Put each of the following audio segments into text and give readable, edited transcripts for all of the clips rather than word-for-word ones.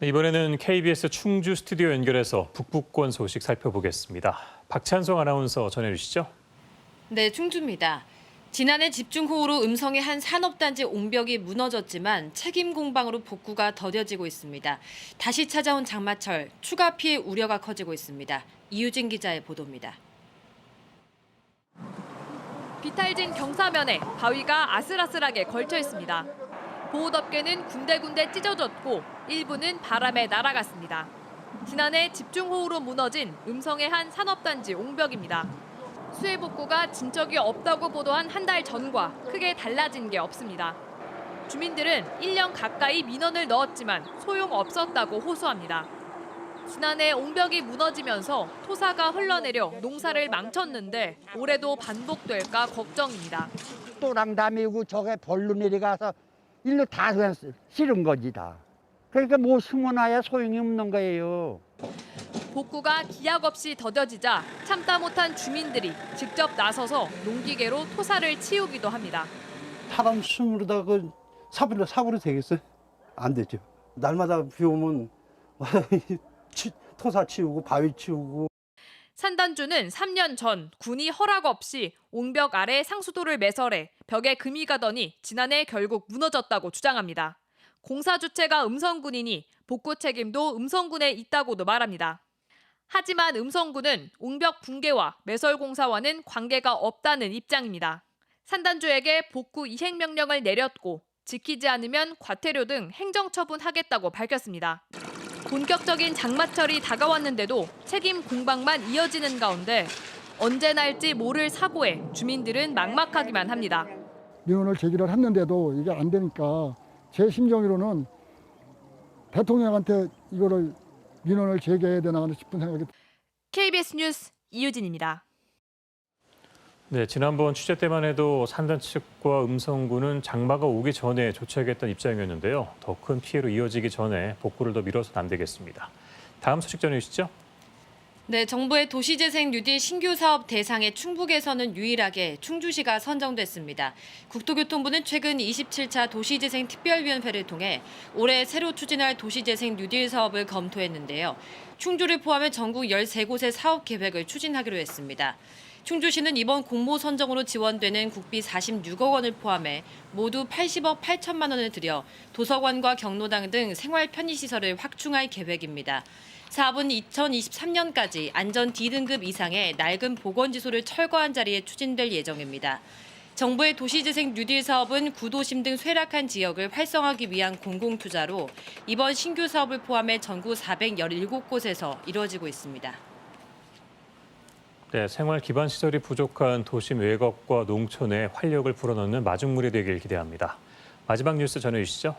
네, 이번에는 KBS 충주 스튜디오 연결해서 북부권 소식 살펴보겠습니다. 박찬성 아나운서 전해주시죠. 네, 충주입니다. 지난해 집중호우로 음성의 한 산업단지 옹벽이 무너졌지만 책임 공방으로 복구가 더뎌지고 있습니다. 다시 찾아온 장마철, 추가 피해 우려가 커지고 있습니다. 이유진 기자의 보도입니다. 비탈진 경사면에 바위가 아슬아슬하게 걸쳐 있습니다. 보호덮개는 군데군데 찢어졌고 일부는 바람에 날아갔습니다. 지난해 집중호우로 무너진 음성의 한 산업단지 옹벽입니다. 수해 복구가 진척이 없다고 보도한 한 달 전과 크게 달라진 게 없습니다. 주민들은 1년 가까이 민원을 넣었지만 소용없었다고 호소합니다. 지난해 옹벽이 무너지면서 토사가 흘러내려 농사를 망쳤는데 올해도 반복될까 걱정입니다. 또랑다미고 저게 벌로 내려가서 일로 다 그냥 실은 거지 다. 그러니까 뭐 심어놔야 소용이 없는 거예요. 복구가 기약 없이 더뎌지자 참다 못한 주민들이 직접 나서서 농기계로 토사를 치우기도 합니다. 사람 숨으로다가 그 사고로 되겠어요? 안 되죠. 날마다 비 오면 토사 치우고 바위 치우고. 산단주는 3년 전 군이 허락 없이 옹벽 아래 상수도를 매설해 벽에 금이 가더니 지난해 결국 무너졌다고 주장합니다. 공사 주체가 음성군이니 복구 책임도 음성군에 있다고도 말합니다. 하지만 음성군은 옹벽 붕괴와 매설 공사와는 관계가 없다는 입장입니다. 산단주에게 복구 이행 명령을 내렸고 지키지 않으면 과태료 등 행정처분하겠다고 밝혔습니다. 본격적인 장마철이 다가왔는데도 책임 공방만 이어지는 가운데 언제 날지 모를 사고에 주민들은 막막하기만 합니다. 민원을 제기를 했는데도 이게 안 되니까 제 심정으로는 대통령한테 이거를 민원을 제기해야 되나 싶은 생각이. KBS 뉴스 이유진입니다. 네, 지난번 취재 때만 해도 산단 측과 음성군은 장마가 오기 전에 조치하겠다는 입장이었는데요. 더 큰 피해로 이어지기 전에 복구를 더 미뤄서는 안 되겠습니다. 다음 소식 전해주시죠. 네, 정부의 도시재생 뉴딜 신규 사업 대상에 충북에서는 유일하게 충주시가 선정됐습니다. 국토교통부는 최근 27차 도시재생 특별위원회를 통해 올해 새로 추진할 도시재생 뉴딜 사업을 검토했는데요. 충주를 포함해 전국 13곳의 사업 계획을 추진하기로 했습니다. 충주시는 이번 공모 선정으로 지원되는 국비 46억 원을 포함해 모두 80억 8천만 원을 들여 도서관과 경로당 등 생활 편의시설을 확충할 계획입니다. 사업은 2023년까지 안전 D등급 이상의 낡은 보건지소를 철거한 자리에 추진될 예정입니다. 정부의 도시재생 뉴딜 사업은 구도심 등 쇠락한 지역을 활성화하기 위한 공공투자로 이번 신규 사업을 포함해 전국 417곳에서 이루어지고 있습니다. 네, 생활 기반 시설이 부족한 도심 외곽과 농촌에 활력을 불어넣는 마중물이 되길 기대합니다. 마지막 뉴스 전해주시죠.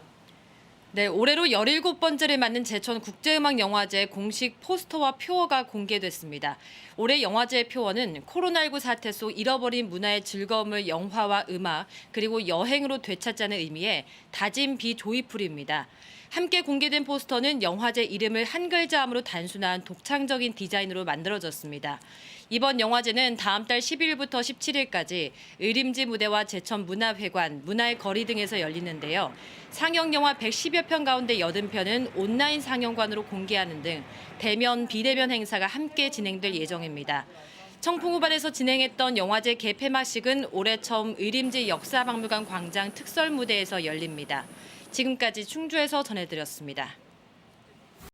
네, 올해로 17번째를 맞는 제천국제음악영화제 공식 포스터와 표어가 공개됐습니다. 올해 영화제의 표어는 코로나19 사태 속 잃어버린 문화의 즐거움을 영화와 음악 그리고 여행으로 되찾자는 의미의 다짐 비조이풀입니다. 함께 공개된 포스터는 영화제 이름을 한 글자함으로 단순한 독창적인 디자인으로 만들어졌습니다. 이번 영화제는 다음 달 12일부터 17일까지 의림지 무대와 제천문화회관, 문화의 거리 등에서 열리는데요. 상영 영화 110여 편 가운데 80편은 온라인 상영관으로 공개하는 등 대면, 비대면 행사가 함께 진행될 예정입니다. 청풍호반에서 진행했던 영화제 개폐막식은 올해 처음 의림지 역사박물관 광장 특설 무대에서 열립니다. 지금까지 충주에서 전해드렸습니다.